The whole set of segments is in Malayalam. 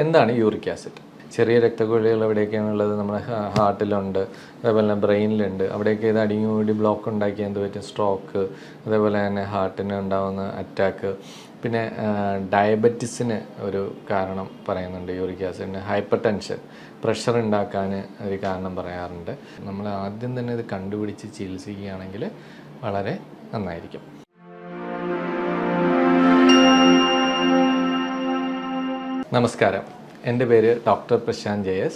എന്താണ് യൂറിക് ആസിഡ്? ചെറിയ രക്തക്കുഴലുകൾ എവിടെയൊക്കെയാണുള്ളത്? നമ്മുടെ ഹാർട്ടിലുണ്ട്, അതേപോലെ തന്നെ ബ്രെയിനിലുണ്ട്. അവിടെയൊക്കെ ഇത് അടിഞ്ഞുകൂടി ബ്ലോക്ക് ഉണ്ടാക്കിയാൽ എന്ത് പറ്റും? സ്ട്രോക്ക്, അതേപോലെ തന്നെ ഹാർട്ടിന് ഉണ്ടാകുന്ന അറ്റാക്ക്. പിന്നെ ഡയബറ്റിസിന് ഒരു കാരണം പറയുന്നുണ്ട് യൂറിക് ആസിഡിന്. ഹൈപ്പർ ടെൻഷൻ, പ്രഷർ ഉണ്ടാക്കാൻ ഒരു കാരണം പറയാറുണ്ട്. നമ്മൾ ആദ്യം തന്നെ ഇത് കണ്ടുപിടിച്ച് ചികിത്സിക്കുകയാണെങ്കിൽ വളരെ നന്നായിരിക്കും. നമസ്കാരം, എൻ്റെ പേര് ഡോക്ടർ പ്രശാന്ത് JS.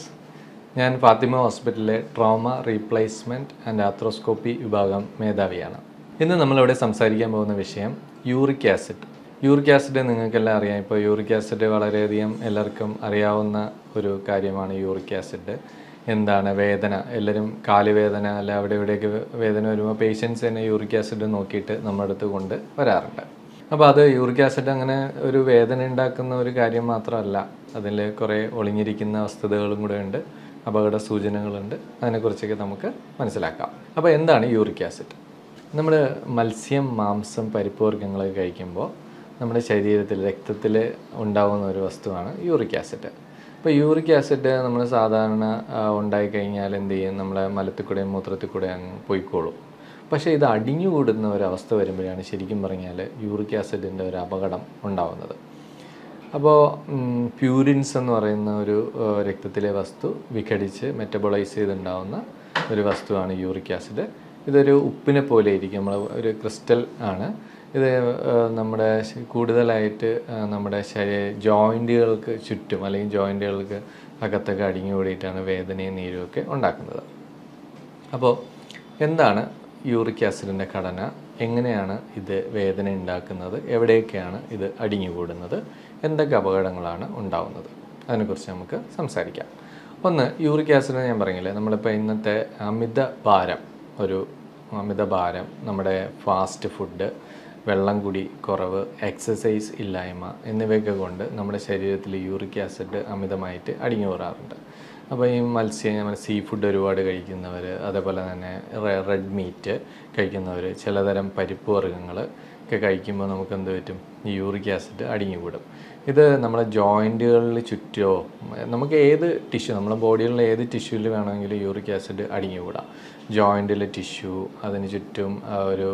ഞാൻ ഫാത്തിമ ഹോസ്പിറ്റലിലെ ട്രോമ റീപ്ലേസ്മെൻറ്റ് ആൻഡ് ആർത്രോസ്കോപ്പി വിഭാഗം മേധാവിയാണ്. ഇന്ന് നമ്മളിവിടെ സംസാരിക്കാൻ പോകുന്ന വിഷയം യൂറിക് ആസിഡ്. യൂറിക് ആസിഡ് നിങ്ങൾക്കെല്ലാം അറിയാം. ഇപ്പോൾ യൂറിക് ആസിഡ് വളരെയധികം എല്ലാവർക്കും അറിയാവുന്ന ഒരു കാര്യമാണ്. യൂറിക് ആസിഡ് എന്താണ്? വേദന, എല്ലാവരും കാലുവേദന അല്ല അവിടെ ഇവിടെയൊക്കെ വേദന വരുമ്പോൾ പേഷ്യൻസ് തന്നെ യൂറിക് ആസിഡ് നോക്കിയിട്ട് നമ്മുടെ അടുത്ത് കൊണ്ട് വരാറുണ്ട്. അപ്പോൾ അത് യൂറിക് ആസിഡ് അങ്ങനെ ഒരു വേദന ഉണ്ടാക്കുന്ന ഒരു കാര്യം മാത്രമല്ല, അതിൽ കുറേ ഒളിഞ്ഞിരിക്കുന്ന വസ്തുതകളും കൂടെ ഉണ്ട്, അപകട സൂചനകളുണ്ട്. അതിനെക്കുറിച്ചൊക്കെ നമുക്ക് മനസ്സിലാക്കാം. അപ്പോൾ എന്താണ് യൂറിക് ആസിഡ്? നമ്മൾ മത്സ്യം, മാംസം, പരിപ്പ് വർഗ്ഗങ്ങളൊക്കെ കഴിക്കുമ്പോൾ നമ്മുടെ ശരീരത്തിൽ, രക്തത്തിൽ ഉണ്ടാകുന്ന ഒരു വസ്തുവാണ് യൂറിക് ആസിഡ്. അപ്പോൾ യൂറിക് ആസിഡ് നമ്മൾ സാധാരണ ഉണ്ടായിക്കഴിഞ്ഞാൽ എന്ത് ചെയ്യും? നമ്മളെ മലത്തിൽ കൂടെയും മൂത്രത്തിൽ കൂടെ അങ്ങ് പോയിക്കോളും. പക്ഷേ ഇത് അടിഞ്ഞുകൂടുന്ന ഒരവസ്ഥ വരുമ്പോഴാണ് ശരിക്കും പറഞ്ഞാൽ യൂറിക് ആസിഡിൻ്റെ ഒരു അപകടം ഉണ്ടാകുന്നത്. അപ്പോൾ പ്യൂരിൻസ് എന്ന് പറയുന്ന ഒരു രക്തത്തിലെ വസ്തു വിഘടിച്ച് മെറ്റബോളൈസ് ചെയ്തുണ്ടാകുന്ന ഒരു വസ്തുവാണ് യൂറിക് ആസിഡ്. ഇതൊരു ഉപ്പിനെ പോലെ ഇരിക്കും, നമ്മൾ ഒരു ക്രിസ്റ്റൽ ആണ് ഇത്. നമ്മുടെ കൂടുതലായിട്ട് നമ്മുടെ ജോയിൻറ്റുകൾക്ക് ചുറ്റും അല്ലെങ്കിൽ ജോയിൻറ്റുകൾക്ക് അകത്തൊക്കെ അടിഞ്ഞു കൂടിയിട്ടാണ് വേദനയും നീരുമൊക്കെ ഉണ്ടാക്കുന്നത്. അപ്പോൾ എന്താണ് യൂറിക് ആസിഡിൻ്റെ ഘടന? എങ്ങനെയാണ് ഇത് വേദന ഉണ്ടാക്കുന്നത്? എവിടെയൊക്കെയാണ് ഇത് അടിഞ്ഞുകൂടുന്നത്? എന്തൊക്കെ അപകടങ്ങളാണ് ഉണ്ടാകുന്നത്? അതിനെക്കുറിച്ച് നമുക്ക് സംസാരിക്കാം. ഒന്ന്, യൂറിക് ആസിഡ് ഞാൻ പറഞ്ഞില്ലേ, നമ്മളിപ്പോൾ ഇന്നത്തെ അമിത ഭാരം, നമ്മുടെ ഫാസ്റ്റ് ഫുഡ്, വെള്ളം കുടി കുറവ്, എക്സസൈസ് ഇല്ലായ്മ എന്നിവയൊക്കെ കൊണ്ട് നമ്മുടെ ശരീരത്തിൽ യൂറിക് ആസിഡ് അമിതമായിട്ട് അടിഞ്ഞു കൂടാറുണ്ട്. അപ്പോൾ ഈ സീ ഫുഡ് ഒരുപാട് കഴിക്കുന്നവർ, അതേപോലെ തന്നെ റെഡ് മീറ്റ് കഴിക്കുന്നവർ, ചിലതരം പരിപ്പ് വർഗ്ഗങ്ങൾ ഒക്കെ കഴിക്കുമ്പോൾ നമുക്ക് എന്ത് പറ്റും? ഈ യൂറിക് ആസിഡ് അടിഞ്ഞുകൂടും. ഇത് നമ്മുടെ ജോയിൻറ്റുകളിൽ ചുറ്റോ, നമുക്ക് ഏത് ടിഷ്യൂ, നമ്മുടെ ബോഡിയിലുള്ള ഏത് ടിഷ്യൂവിൽ വേണമെങ്കിലും യൂറിക് ആസിഡ് അടിഞ്ഞുകൂടാം. ജോയിൻറ്റിലെ ടിഷ്യൂ, അതിന് ചുറ്റും ഒരു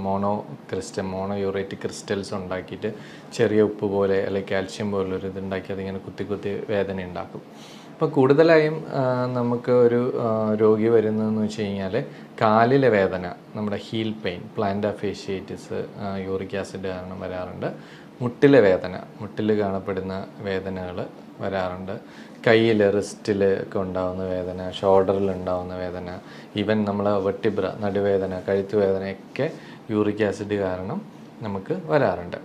മോണോ യൂറേറ്റിക് ക്രിസ്റ്റൽസ് ഉണ്ടാക്കിയിട്ട് ചെറിയ ഉപ്പ് പോലെ അല്ലെങ്കിൽ കാൽഷ്യം പോലൊരു ഇതുണ്ടാക്കി അതിങ്ങനെ കുത്തി വേദന ഉണ്ടാക്കും. അപ്പോൾ കൂടുതലായും നമുക്ക് ഒരു രോഗി വരുന്നതെന്ന് വെച്ച് കഴിഞ്ഞാൽ കാലിലെ വേദന, നമ്മുടെ heal pain, planter fasciitis uric acid കാരണം വരാറുണ്ട്. മുട്ടിലെ വേദന, മുട്ടിൽ കാണപ്പെടുന്ന വേദനകൾ വരാറുണ്ട്. കയ്യിൽ, റിസ്റ്റിൽ ഒക്കെ ഉണ്ടാകുന്ന വേദന, ഷോൾഡറിൽ ഉണ്ടാകുന്ന വേദന, ഈവൻ നമ്മൾ വെർട്ടിബ്ര, നടുവേദന, കഴുത്ത് വേദനയൊക്കെ യൂറിക് ആസിഡ് കാരണം നമുക്ക് വരാറുണ്ട്.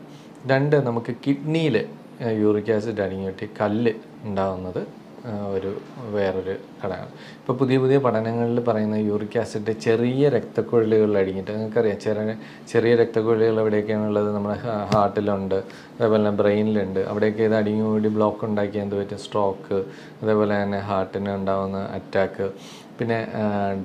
രണ്ട്, നമുക്ക് കിഡ്നിയിൽ യൂറിക് ആസിഡ് അടിഞ്ഞിട്ട് കല്ല് ഉണ്ടാകുന്നത് വേറൊരു ഘടകമാണ്. ഇപ്പോൾ പുതിയ പഠനങ്ങളിൽ പറയുന്ന യൂറിക് ആസിഡ് ചെറിയ രക്തക്കുഴലുകളിൽ അടിഞ്ഞിട്ട്, നിങ്ങൾക്കറിയാം ചെറിയ രക്തക്കുഴലുകൾ എവിടെയൊക്കെയാണുള്ളത്? നമ്മുടെ ഹാർട്ടിലുണ്ട്, അതേപോലെ തന്നെ ബ്രെയിനിലുണ്ട്. അവിടെയൊക്കെ ഇത് അടിഞ്ഞുകൂടി ബ്ലോക്ക് ഉണ്ടാക്കിയാൽ എന്ത് പറ്റും? സ്ട്രോക്ക്, അതേപോലെ തന്നെ ഹാർട്ടിന് ഉണ്ടാകുന്ന അറ്റാക്ക്. പിന്നെ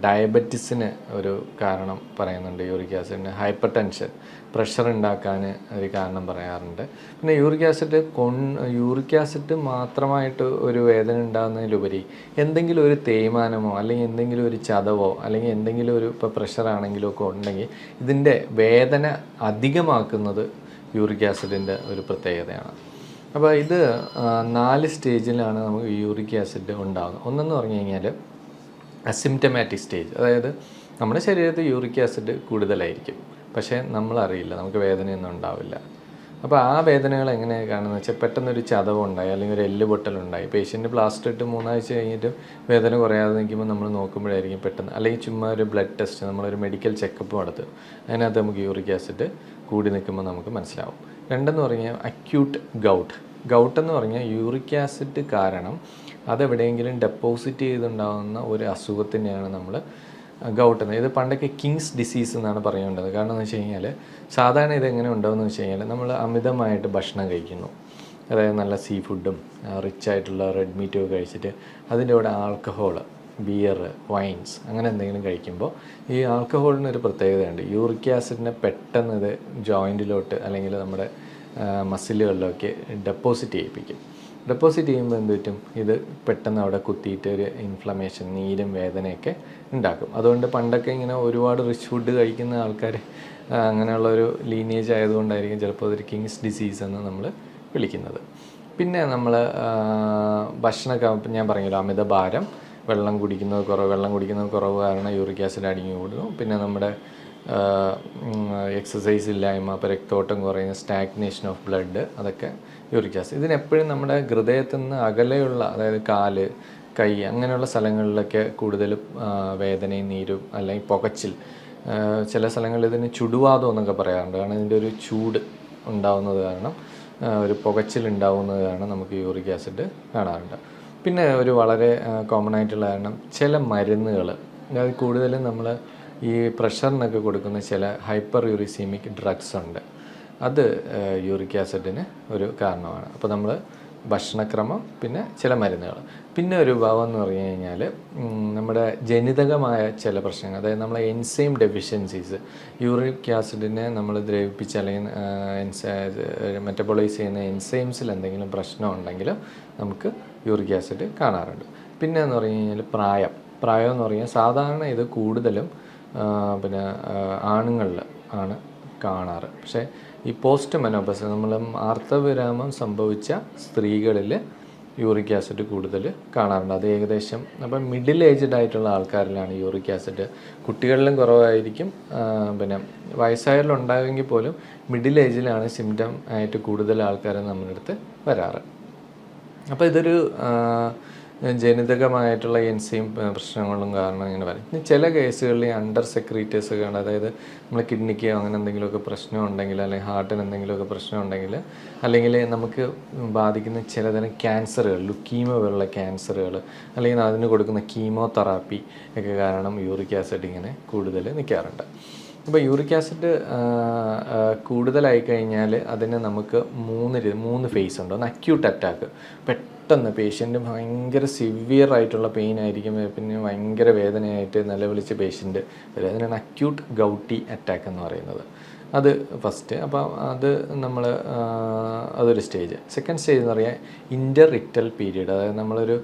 ഡയബറ്റിസിന് ഒരു കാരണം പറയുന്നുണ്ട് യൂറിക് ആസിഡിന്. ഹൈപ്പർ ടെൻഷൻ, പ്രഷർ ഉണ്ടാക്കാൻ ഒരു കാരണം പറയാറുണ്ട്. പിന്നെ യൂറിക് ആസിഡ് മാത്രമായിട്ട് ഒരു വേദന ഉണ്ടാകുന്നതിലുപരി എന്തെങ്കിലും ഒരു തേയ്മാനമോ അല്ലെങ്കിൽ എന്തെങ്കിലും ഒരു ചതവോ അല്ലെങ്കിൽ എന്തെങ്കിലും ഒരു ഇപ്പോൾ പ്രഷറാണെങ്കിലോ ഒക്കെ ഉണ്ടെങ്കിൽ ഇതിൻ്റെ വേദന അധികമാക്കുന്നത് യൂറിക് ആസിഡിൻ്റെ ഒരു പ്രത്യേകതയാണ്. അപ്പോൾ ഇത് 4 സ്റ്റേജിലാണ് നമുക്ക് യൂറിക് ആസിഡ് ഉണ്ടാകുന്നത്. ഒന്നെന്ന് പറഞ്ഞു കഴിഞ്ഞാൽ അസിംറ്റമാറ്റിക് സ്റ്റേജ്, അതായത് നമ്മുടെ ശരീരത്തിൽ യൂറിക് ആസിഡ് കൂടുതലായിരിക്കും, പക്ഷേ നമ്മളറിയില്ല, നമുക്ക് വേദനയൊന്നും ഉണ്ടാവില്ല. അപ്പോൾ ആ വേദനകൾ എങ്ങനെയാണ് കാണുന്നത് വെച്ചാൽ, പെട്ടെന്നൊരു ചതവുണ്ടായി അല്ലെങ്കിൽ ഒരു എല്ല് പൊട്ടലുണ്ടായി, പേഷ്യൻ്റ് പ്ലാസ്റ്റർ ഇട്ട് 3 ആഴ്ച കഴിഞ്ഞിട്ട് വേദന കുറയാതെ നിൽക്കുമ്പോൾ നമ്മൾ നോക്കുമ്പോഴായിരിക്കും പെട്ടെന്ന്, അല്ലെങ്കിൽ ചുമ്മാ ഒരു ബ്ലഡ് ടെസ്റ്റ്, നമ്മളൊരു മെഡിക്കൽ ചെക്കപ്പ് നടത്തും, അതിനകത്ത് നമുക്ക് യൂറിക് ആസിഡ് കൂടി നിൽക്കുമ്പോൾ നമുക്ക് മനസ്സിലാവും. രണ്ടെന്ന് പറഞ്ഞാൽ അക്യൂട്ട് ഗൗട്ട് എന്ന് പറഞ്ഞാൽ യൂറിക് ആസിഡ് കാരണം അതെവിടെയെങ്കിലും ഡെപ്പോസിറ്റ് ചെയ്തുണ്ടാകുന്ന ഒരു അസുഖത്തിനെയാണ് നമ്മൾ ഗൗട്ട് എന്ന്. ഇത് പണ്ടൊക്കെ കിങ്സ് ഡിസീസ് എന്നാണ് പറയേണ്ടത്. കാരണം എന്ന് വെച്ച് കഴിഞ്ഞാൽ സാധാരണ ഇതെങ്ങനെ ഉണ്ടാകുമെന്ന് വെച്ച് കഴിഞ്ഞാൽ നമ്മൾ അമിതമായിട്ട് ഭക്ഷണം കഴിക്കുന്നു, അതായത് നല്ല സീ ഫുഡും റിച്ച് ആയിട്ടുള്ള റെഡ് മീറ്റും ഒക്കെ കഴിച്ചിട്ട് അതിൻ്റെ കൂടെ ആൽക്കഹോൾ, ബിയർ, വൈൻസ് അങ്ങനെ എന്തെങ്കിലും കഴിക്കുമ്പോൾ ഈ ആൽക്കഹോളിനൊരു പ്രത്യേകതയുണ്ട്. യൂറിക് ആസിഡിനെ പെട്ടെന്ന് ഇത് ജോയിൻറ്റിലോട്ട് അല്ലെങ്കിൽ നമ്മുടെ മസിലുകളിലൊക്കെ ഡെപ്പോസിറ്റ് ചെയ്യിപ്പിക്കും. ഡെപ്പോസിറ്റ് ചെയ്യുമ്പോൾ എന്ത് പറ്റും, ഇത് പെട്ടെന്ന് അവിടെ കുത്തിയിട്ട് ഒരു ഇൻഫ്ലമേഷൻ, നീരും വേദനയൊക്കെ ഉണ്ടാക്കും. അതുകൊണ്ട് പണ്ടൊക്കെ ഇങ്ങനെ ഒരുപാട് റിച്ച് ഫുഡ് കഴിക്കുന്ന ആൾക്കാർ അങ്ങനെയുള്ളൊരു ലീനേജ് ആയതുകൊണ്ടായിരിക്കും ചിലപ്പോൾ അതൊരു കിങ്സ് ഡിസീസ് എന്ന് നമ്മൾ വിളിക്കുന്നത്. പിന്നെ നമ്മൾ ഭക്ഷണമൊക്കെ ഞാൻ പറഞ്ഞല്ലോ, അമിതഭാരം, വെള്ളം കുടിക്കുന്നത് കുറവ് കാരണം യൂറിക് ആസിഡ് അടിഞ്ഞു കൂടുന്നു. പിന്നെ നമ്മുടെ എക്സസൈസ് ഇല്ലായ്മ, അപ്പോൾ രക്തോട്ടം കുറയുന്ന, സ്റ്റാഗ്നേഷൻ ഓഫ് ബ്ലഡ്, അതൊക്കെ യൂറിക് ആസിഡ്. ഇതിനെപ്പോഴും നമ്മുടെ ഹൃദയത്തിൽ നിന്ന് അകലെയുള്ള, അതായത് കാല്, കൈ അങ്ങനെയുള്ള സ്ഥലങ്ങളിലൊക്കെ കൂടുതൽ വേദനയും നീരും അല്ലെങ്കിൽ പുകച്ചിൽ, ചില സ്ഥലങ്ങളിൽ ഇതിന് ചുടുവാദം എന്നൊക്കെ പറയാറുണ്ട്. കാരണം ഇതിൻ്റെ ഒരു ചൂട് ഉണ്ടാവുന്നത് കാരണം, ഒരു പുകച്ചിൽ ഉണ്ടാവുന്നത് കാരണം നമുക്ക് യൂറിക് ആസിഡ് കാണാറുണ്ട്. പിന്നെ ഒരു വളരെ കോമൺ ആയിട്ടുള്ള കാരണം, ചില മരുന്നുകൾ, അതായത് കൂടുതലും നമ്മൾ ഈ പ്രഷറിനൊക്കെ കൊടുക്കുന്ന ചില ഹൈപ്പർ യൂറിസീമിക് ഡ്രഗ്സ് ഉണ്ട്. അത് യൂറിക് ആസിഡിന് ഒരു കാരണമാണ്. അപ്പോൾ നമ്മൾ ഭക്ഷണക്രമം, പിന്നെ ചില മരുന്നുകൾ, പിന്നെ ഒരു ഭാവം എന്ന് പറഞ്ഞു കഴിഞ്ഞാൽ നമ്മുടെ ജനിതകമായ ചില പ്രശ്നങ്ങൾ, അതായത് നമ്മളെ എൻസൈം ഡെഫിഷ്യൻസീസ്, യൂറിക് ആസിഡിനെ നമ്മൾ ദ്രവിപ്പിച്ച് അല്ലെങ്കിൽ മെറ്റബോളൈസ് ചെയ്യുന്ന എൻസൈംസിൽ എന്തെങ്കിലും പ്രശ്നം ഉണ്ടെങ്കിൽ നമുക്ക് യൂറിക് ആസിഡ് കാണാറുണ്ട്. പിന്നെ എന്ന് പറഞ്ഞു കഴിഞ്ഞാൽ പ്രായം എന്ന് പറഞ്ഞാൽ സാധാരണ ഇത് കൂടുതലും പിന്നെ ആണുങ്ങളിൽ ആണ് കാണാറ്. പക്ഷേ ഈ പോസ്റ്റ് മെനോപസ്, നമ്മൾ ആർത്തവിരാമം സംഭവിച്ച സ്ത്രീകളിൽ യൂറിക് ആസിഡ് കൂടുതൽ കാണാറുണ്ട്. അത് ഏകദേശം അപ്പം മിഡിൽ ഏജ്ഡ് ആയിട്ടുള്ള ആൾക്കാരിലാണ് യൂറിക് ആസിഡ്. കുട്ടികളിലും കുറവായിരിക്കും, പിന്നെ വയസ്സായാലുണ്ടാകുമെങ്കിൽ പോലും മിഡിൽ ഏജിലാണ് സിംറ്റം ആയിട്ട് കൂടുതൽ ആൾക്കാർ നമ്മുടെ അടുത്ത് വരാറ്. അപ്പോൾ ഇതൊരു ജനിതകമായിട്ടുള്ള എൻസൈം പ്രശ്നങ്ങളും കാരണം ഇങ്ങനെ വരും. ഇനി ചില കേസുകളിൽ അണ്ടർ സെക്രീറ്റേഴ്സ് ഒക്കെ ഉണ്ട്, അതായത് നമ്മൾ കിഡ്നിക്ക് അങ്ങനെ എന്തെങ്കിലുമൊക്കെ പ്രശ്നം ഉണ്ടെങ്കിൽ, അല്ലെങ്കിൽ ഹാർട്ടിന് എന്തെങ്കിലുമൊക്കെ പ്രശ്നം ഉണ്ടെങ്കിൽ, അല്ലെങ്കിൽ നമുക്ക് ബാധിക്കുന്ന ചിലതരം ക്യാൻസറുകൾ, ലുക്കീമിയ പോലുള്ള ക്യാൻസറുകൾ, അല്ലെങ്കിൽ അതിന് കൊടുക്കുന്ന കീമോതെറാപ്പി ഒക്കെ കാരണം യൂറിക് ആസിഡ് ഇങ്ങനെ കൂടുതൽ നിൽക്കാറുണ്ട്. അപ്പോൾ യൂറിക് ആസിഡ് കൂടുതലായി കഴിഞ്ഞാൽ അതിന് നമുക്ക് മൂന്ന് ഫേസ് ഉണ്ട്. ഒന്ന് അക്യൂട്ട് അറ്റാക്ക്, പെട്ടെന്ന് പേഷ്യൻ്റ് ഭയങ്കര സിവിയർ ആയിട്ടുള്ള പെയിൻ ആയിരിക്കും, പിന്നെ ഭയങ്കര വേദനയായിട്ട് നിലവിളിച്ച് പേഷ്യൻ്റ് വരും. അതിനാണ് അക്യൂട്ട് ഗൗട്ടി അറ്റാക്ക് എന്ന് പറയുന്നത്. അത് ഫസ്റ്റ്. അപ്പം അത് നമ്മൾ അതൊരു സ്റ്റേജ്. സെക്കൻഡ് സ്റ്റേജ് എന്ന് പറയാൻ ഇൻ്റർ ഇക്ടൽ പീരീഡ്, അതായത് നമ്മളൊരു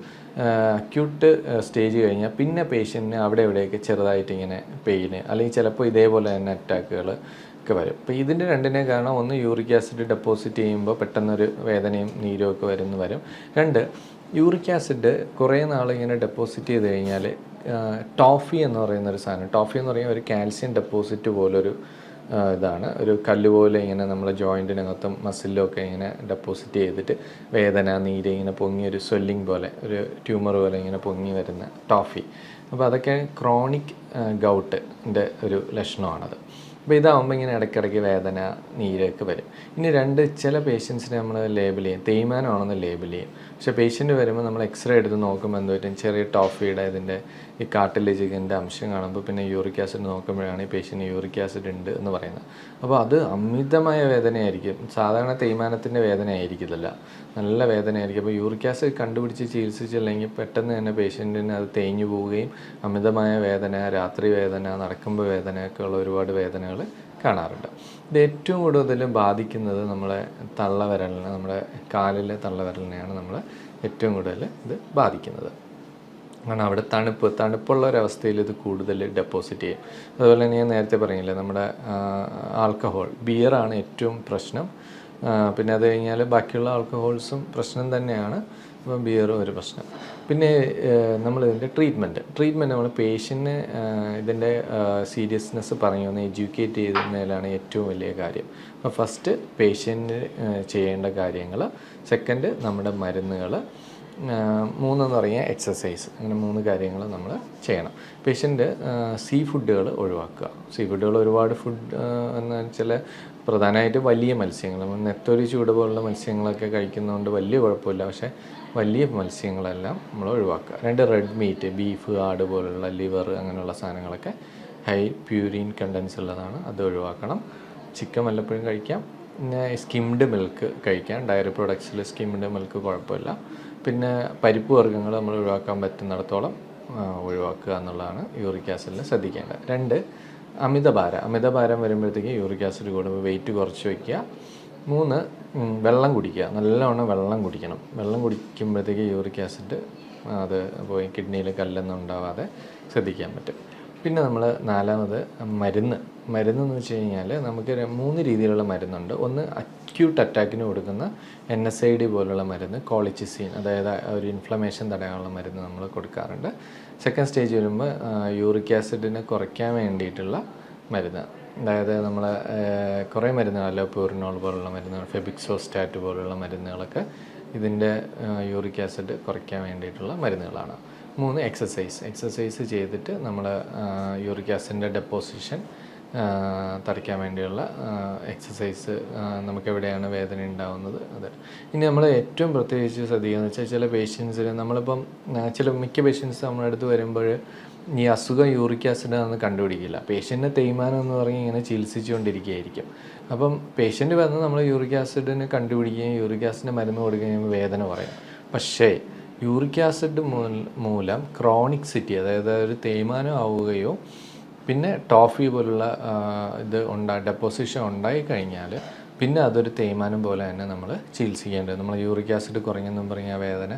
അക്യൂട്ട് സ്റ്റേജ് കഴിഞ്ഞാൽ പിന്നെ പേഷ്യൻറ്റിന് അവിടെ എവിടെയൊക്കെ ചെറുതായിട്ട് ഇങ്ങനെ പെയിന്, അല്ലെങ്കിൽ ചിലപ്പോൾ ഇതേപോലെ തന്നെ അറ്റാക്കുകൾ ഒക്കെ വരും. അപ്പോൾ ഇതിൻ്റെ രണ്ടിനെ കാരണം, ഒന്ന് യൂറിക് ആസിഡ് ഡെപ്പോസിറ്റ് ചെയ്യുമ്പോൾ പെട്ടെന്നൊരു വേദനയും നീരും ഒക്കെ വരും. രണ്ട്, യൂറിക് ആസിഡ് കുറേ നാൾ ഇങ്ങനെ ഡെപ്പോസിറ്റ് ചെയ്ത് കഴിഞ്ഞാൽ ടോഫി എന്ന് പറയുന്നൊരു സാധനം, ടോഫി എന്ന് പറയുന്ന ഒരു കാൽസ്യം ഡെപ്പോസിറ്റ് പോലൊരു ഇതാണ്, ഒരു കല്ല് പോലെ ഇങ്ങനെ നമ്മളെ ജോയിൻറ്റിനകത്തും മസിലും ഒക്കെ ഇങ്ങനെ ഡെപ്പോസിറ്റ് ചെയ്തിട്ട് വേദന, നീര് ഇങ്ങനെ പൊങ്ങി, ഒരു സ്വെല്ലിങ് പോലെ, ഒരു ട്യൂമർ പോലെ ഇങ്ങനെ പൊങ്ങി വരുന്ന ടോഫി. അപ്പോൾ അതൊക്കെ ക്രോണിക് ഗൗട്ടിൻ്റെ ഒരു ലക്ഷണമാണത്. അപ്പോൾ ഇതാകുമ്പോൾ ഇങ്ങനെ ഇടയ്ക്കിടയ്ക്ക് വേദന, നീരൊക്കെ വരും. ഇനി ചില പേഷ്യൻസിനെ നമ്മൾ ലേബിൾ ചെയ്യും, തേയ്മാനമാണെന്ന് ലേബിൾ ചെയ്യും. പക്ഷേ പേഷ്യൻ്റ് വരുമ്പോൾ നമ്മൾ എക്സ്റേ എടുത്ത് നോക്കുമ്പോൾ എന്ത് പറ്റും, ചെറിയ ടോഫിയുടെ ഇതിൻ്റെ ഈ കാർട്ടിലേജിൻ്റെ അംശം കാണുമ്പോൾ പിന്നെ യൂറിക് ആസിഡ് നോക്കുമ്പോഴാണ് ഈ പേഷ്യൻ്റ് യൂറിക് ആസിഡ് ഉണ്ട് എന്ന് പറയുന്നത്. അപ്പോൾ അത് അമിതമായ വേദനയായിരിക്കും, സാധാരണ തേയ്മാനത്തിൻ്റെ വേദന ആയിരിക്കില്ല, നല്ല വേദനയായിരിക്കും. അപ്പോൾ യൂറിക് ആസിഡ് കണ്ടുപിടിച്ച് ചികിത്സിച്ചില്ലെങ്കിൽ പെട്ടെന്ന് തന്നെ പേഷ്യൻറ്റിന് അത് തേഞ്ഞു പോവുകയും അമിതമായ വേദന, രാത്രി വേദന, നടക്കുമ്പോൾ വേദനയൊക്കെ ഉള്ള ഒരുപാട് വേദനകൾ കാണാറുണ്ട്. ഇത് ഏറ്റവും കൂടുതൽ ബാധിക്കുന്നത് നമ്മളെ തള്ളവിരലിനെ, നമ്മുടെ കാലിലെ തള്ളവിരലിനെയാണ് നമ്മൾ ഏറ്റവും കൂടുതൽ ഇത് ബാധിക്കുന്നത്. കാരണം അവിടെ തണുപ്പുള്ള ഒരവസ്ഥയിൽ ഇത് കൂടുതൽ ഡെപ്പോസിറ്റ് ചെയ്യും. അതുപോലെ തന്നെ ഞാൻ നേരത്തെ പറഞ്ഞില്ലേ, നമ്മുടെ ആൽക്കഹോൾ, ബിയറാണ് ഏറ്റവും പ്രശ്നം. പിന്നെ അത് കഴിഞ്ഞാൽ ബാക്കിയുള്ള ആൽക്കഹോൾസും പ്രശ്നം തന്നെയാണ്, അപ്പം ബിയറും ഒരു പ്രശ്നം. പിന്നെ നമ്മളിതിൻ്റെ ട്രീറ്റ്മെൻറ്റ് നമ്മൾ പേഷ്യൻറ്റിന് ഇതിൻ്റെ സീരിയസ്നെസ് ഒന്ന് എഡ്യൂക്കേറ്റ് ചെയ്യുന്നതിലാണ് ഏറ്റവും വലിയ കാര്യം. അപ്പോൾ ഫസ്റ്റ് പേഷ്യൻറ്റ് ചെയ്യേണ്ട കാര്യങ്ങൾ, സെക്കൻഡ് നമ്മുടെ മരുന്നുകൾ, മൂന്നെന്ന് പറഞ്ഞാൽ എക്സസൈസ്. അങ്ങനെ 3 കാര്യങ്ങൾ നമ്മൾ ചെയ്യണം. പേഷ്യൻ്റ് സീ ഫുഡുകൾ ഒഴിവാക്കുക. സീ ഫുഡുകൾ ഒരുപാട് എന്ന് വെച്ചാൽ പ്രധാനമായിട്ട് വലിയ മത്സ്യങ്ങൾ, നെത്തോലി, ചൂട് പോലുള്ള മത്സ്യങ്ങളൊക്കെ കഴിക്കുന്നതുകൊണ്ട് വലിയ കുഴപ്പമില്ല. പക്ഷേ വലിയ മത്സ്യങ്ങളെല്ലാം നമ്മൾ ഒഴിവാക്കുക. 2, റെഡ് മീറ്റ്, ബീഫ്, ആട് പോലുള്ള ലിവർ അങ്ങനെയുള്ള സാധനങ്ങളൊക്കെ ഹൈ പ്യൂരിൻ കണ്ടൻസ് ഉള്ളതാണ്, അത് ഒഴിവാക്കണം. ചിക്കൻ വല്ലപ്പോഴും കഴിക്കാം. പിന്നെ സ്കിംഡ് മിൽക്ക് കഴിക്കാം, ഡയറി പ്രൊഡക്ട്സിൽ സ്കിംഡ് മിൽക്ക് കുഴപ്പമില്ല. പിന്നെ പരിപ്പ് വർഗ്ഗങ്ങൾ നമ്മൾ ഒഴിവാക്കാൻ പറ്റുന്നിടത്തോളം ഒഴിവാക്കുക എന്നുള്ളതാണ് യൂറിക് ആസിഡിൽ ശ്രദ്ധിക്കേണ്ടത്. 2, അമിതഭാരം വരുമ്പോഴത്തേക്ക് യൂറിക് ആസിഡ് കൂടുമ്പോൾ വെയിറ്റ് കുറച്ച് വയ്ക്കുക. 3 വെള്ളം കുടിക്കുക, നല്ലവണ്ണം വെള്ളം കുടിക്കണം. വെള്ളം കുടിക്കുമ്പോഴത്തേക്ക് യൂറിക് ആസിഡ് അത് പോയി കിഡ്നിയിൽ കല്ലൊന്നും ഉണ്ടാവാതെ ശ്രദ്ധിക്കാൻ പറ്റും. പിന്നെ നമ്മൾ 4ാമത് മരുന്നെന്ന് വെച്ച് കഴിഞ്ഞാൽ നമുക്ക് 3 രീതിയിലുള്ള മരുന്നുണ്ട്. ഒന്ന് അക്യൂട്ട് അറ്റാക്കിന് കൊടുക്കുന്ന NSAID പോലുള്ള മരുന്ന്, കോളിച്ചിസിൻ, അതായത് ഒരു ഇൻഫ്ലമേഷൻ തടയാനുള്ള മരുന്ന് നമ്മൾ കൊടുക്കാറുണ്ട്. സെക്കൻഡ് സ്റ്റേജ് വരുമ്പോൾ യൂറിക് ആസിഡിനെ കുറയ്ക്കാൻ വേണ്ടിയിട്ടുള്ള മരുന്ന്, അതായത് നമ്മൾ കുറേ മരുന്നുകൾ, അലോപൂരിനോൾ പോലുള്ള മരുന്നുകൾ, ഫെബിക്സോസ്റ്റാറ്റ് പോലുള്ള മരുന്നുകളൊക്കെ ഇതിൻ്റെ യൂറിക് ആസിഡ് കുറയ്ക്കാൻ വേണ്ടിയിട്ടുള്ള മരുന്നുകളാണ്. 3 എക്സസൈസ് ചെയ്തിട്ട് നമ്മൾ യൂറിക് ആസിഡിൻ്റെ ഡെപ്പോസിഷൻ തടയ്ക്കാൻ വേണ്ടിയുള്ള എക്സസൈസ്, നമുക്കെവിടെയാണ് വേദന ഉണ്ടാകുന്നത് അത്. ഇനി നമ്മൾ ഏറ്റവും പ്രത്യേകിച്ച് ശ്രദ്ധിക്കുക എന്ന് വെച്ചാൽ, ചില പേഷ്യൻസിൽ നമ്മളിപ്പം മിക്ക പേഷ്യൻസ് നമ്മുടെ അടുത്ത് വരുമ്പോൾ ഈ അസുഖം യൂറിക് ആസിഡാണെന്ന് കണ്ടുപിടിക്കില്ല. പേഷ്യൻറ്റിന് തേയ്മാനം എന്ന് പറഞ്ഞ് ഇങ്ങനെ ചികിത്സിച്ചുകൊണ്ടിരിക്കുകയായിരിക്കും. അപ്പം പേഷ്യൻറ്റ് വന്ന് നമ്മൾ യൂറിക് ആസിഡിന് കണ്ടുപിടിക്കുകയും യൂറിക് ആസിഡിൻ്റെ മരുന്ന് കൊടുക്കുകയും വേദന പറയും. പക്ഷേ യൂറിക് ആസിഡ് മൂലം ക്രോണിക്സിറ്റി, അതായത് ഒരു തേയ്മാനം ആവുകയോ പിന്നെ ടോഫി പോലുള്ള ഡെപ്പോസിഷൻ ഉണ്ടായി കഴിഞ്ഞാൽ പിന്നെ അതൊരു തേയ്മാനം പോലെ തന്നെ നമ്മൾ ചികിത്സിക്കേണ്ടത്. നമ്മൾ യൂറിക് ആസിഡ് കുറഞ്ഞെന്നും പറഞ്ഞാൽ വേദന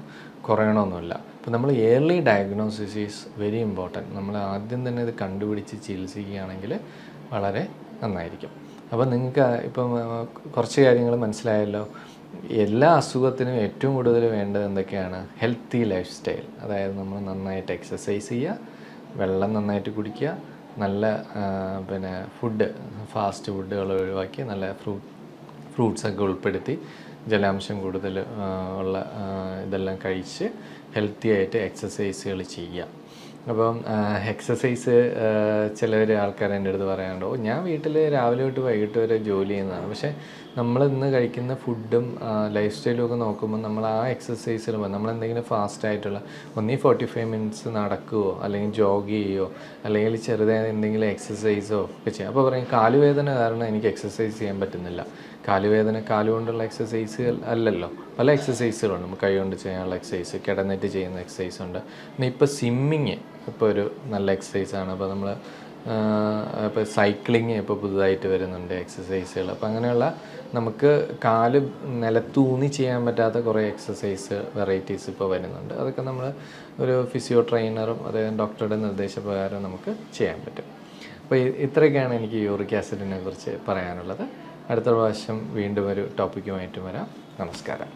കുറയണമെന്നില്ല. അപ്പോൾ നമ്മൾ early diagnosis is very important. നമ്മൾ ആദ്യം തന്നെ ഇത് കണ്ടുപിടിച്ച് ചികിത്സിക്കുകയാണെങ്കിൽ വളരെ നന്നായിരിക്കും. അപ്പോൾ നിങ്ങൾക്ക് ഇപ്പം കുറച്ച് കാര്യങ്ങൾ മനസ്സിലായല്ലോ. എല്ലാ അസുഖത്തിനും ഏറ്റവും കൂടുതൽ വേണ്ടത് എന്തൊക്കെയാണ്? Healthy life style. അതായത് നമ്മൾ നന്നായിട്ട് എക്സസൈസ് ചെയ്യുക, വെള്ളം നന്നായിട്ട് കുടിക്കുക, നല്ല ഫുഡ്, ഫാസ്റ്റ് ഫുഡുകൾ ഒഴിവാക്കി നല്ല ഫ്രൂട്ട്സൊക്കെ ഉൾപ്പെടുത്തി ജലാംശം കൂടുതൽ ഉള്ള ഇതെല്ലാം കഴിച്ച് ഹെൽത്തി ആയിട്ട് എക്സസൈസുകൾ ചെയ്യുക. അപ്പം എക്സസൈസ് ആൾക്കാർ എൻ്റെ അടുത്ത് പറയാറുണ്ട്, ഞാൻ വീട്ടിൽ രാവിലെ തൊട്ട് വൈകിട്ട് വരെ ജോലി ചെയ്യുന്നതാണ്. പക്ഷേ നമ്മളിന്ന് കഴിക്കുന്ന ഫുഡും ലൈഫ് സ്റ്റൈലും ഒക്കെ നോക്കുമ്പോൾ നമ്മൾ ആ എക്സസൈസിൽ നമ്മളെന്തെങ്കിലും ഫാസ്റ്റായിട്ടുള്ള 45 മിനിറ്റ്സ് നടക്കുകയോ അല്ലെങ്കിൽ ജോഗ് ചെയ്യുകയോ അല്ലെങ്കിൽ ചെറുതായ എന്തെങ്കിലും എക്സസൈസോ ഒക്കെ ചെയ്യാം. അപ്പോൾ പറയും കാലുവേദന കാരണം എനിക്ക് എക്സസൈസ് ചെയ്യാൻ പറ്റുന്നില്ല. കാലുവേദന കാലുകൊണ്ടുള്ള എക്സസൈസുകൾ അല്ലല്ലോ, പല എക്സസൈസുകളുണ്ട്. നമുക്ക് കൈ കൊണ്ട് ചെയ്യാനുള്ള എക്സസൈസ്, കിടന്നിട്ട് ചെയ്യുന്ന എക്സസൈസ് ഉണ്ട്. പിന്നെ ഇപ്പോൾ സ്വിമ്മിങ് ഇപ്പോൾ ഒരു നല്ല എക്സസൈസാണ്. അപ്പോൾ നമ്മൾ ഇപ്പോൾ സൈക്ലിങ് ഇപ്പോൾ പുതുതായിട്ട് വരുന്നുണ്ട് എക്സസൈസുകൾ. അപ്പോൾ അങ്ങനെയുള്ള നമുക്ക് കാല് നിലത്തൂന്നി ചെയ്യാൻ പറ്റാത്ത കുറേ എക്സസൈസ് വെറൈറ്റീസ് ഇപ്പോൾ വരുന്നുണ്ട്. അതൊക്കെ നമ്മൾ ഒരു ഫിസിയോ ട്രെയിനറും അതായത് ഡോക്ടറുടെ നിർദ്ദേശപ്രകാരം നമുക്ക് ചെയ്യാൻ പറ്റും. അപ്പോൾ ഇത്രയൊക്കെയാണ് എനിക്ക് യൂറിക് ആസിഡിനെ കുറിച്ച് പറയാനുള്ളത്. അടുത്ത പ്രാവശ്യം വീണ്ടും ഒരു ടോപ്പിക്കുമായിട്ട് വരാം. നമസ്കാരം.